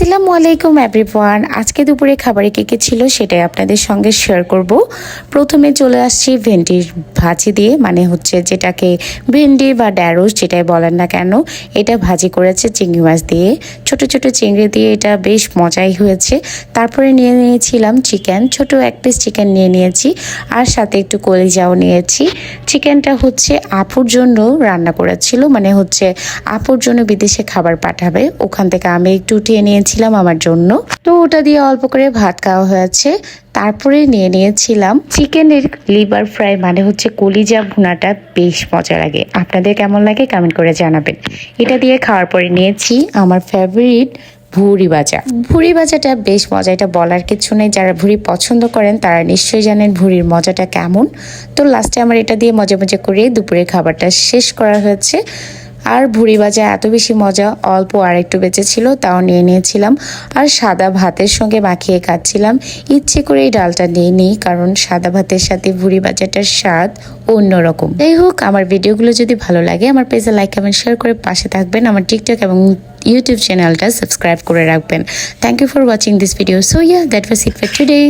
আসসালামু আলাইকুম এভরিওয়ান। আজকে দুপুরে খাবারে কে ছিল সেটাই আপনাদের সঙ্গে শেয়ার করব। প্রথমে চলে আসছি ভেন্ডির ভাজি দিয়ে, মানে হচ্ছে যেটাকে ভেন্ডি বা ঢ্যাঁড়স যেটাই বলেন না কেন, এটা ভাজি করেছে চিংড়ি মাছ দিয়ে, ছোট ছোট চিংড়ি দিয়ে। এটা বেশ মজাই হয়েছে। তারপরে নিয়ে নিয়েছিলাম চিকেন, ছোট এক পিস চিকেন নিয়ে নিয়েছি, আর সাথে একটু কলিজাও নিয়েছি। চিকেনটা হচ্ছে আপুর জন্য রান্না করেছিল, মানে হচ্ছে আপুর জন্য বিদেশে খাবার পাঠাবে, ওখান থেকে আমি একটু উঠিয়ে নিয়েছিলাম আমার জন্য। তো ওটা দিয়ে অল্প করে ভাত খাওয়া হয়েছে। তারপরে নিয়ে নিয়েছিলাম চিকেনের লিভার ফ্রাই, মানে হচ্ছে কলিজা ভুনাটা বেশ মজা লাগে। আপনাদের কেমন লাগে কমেন্ট করে জানাবেন। এটা দিয়ে খাওয়ার পরে নিয়েছি আমার ফেভারিট ভুড়ি ভাজা। ভুড়ি ভাজাটা বেশ মজা, এটা বলার কিছু নেই। যারা ভুড়ি পছন্দ করেন তারা নিশ্চয়ই জানেন ভুড়ির মজাটা কেমন। তো লাস্টে আমার এটা দিয়ে মজা মজা করে দুপুরের খাবারটা শেষ করা হয়েছে। আর ভুড়ি ভাজা এত বেশি মজা, অল্প আর একটু বেঁচে ছিল, তাও নিয়ে নিয়েছিলাম। আর সাদা ভাতের সঙ্গে মাখিয়ে খাচ্ছিলাম। ইচ্ছে করে এই ডালটা নিয়ে নিই, কারণ সাদা ভাতের সাথে ভুড়ি ভাজাটার স্বাদ অন্যরকম। যাই হোক, আমার ভিডিওগুলো যদি ভালো লাগে আমার পেজে লাইক কমেন্ট শেয়ার করে পাশে থাকবেন। আমার টিকটক এবং ইউটিউব চ্যানেলটা সাবস্ক্রাইব করে রাখবেন। Thank you for watching this video. So yeah, that was it for today.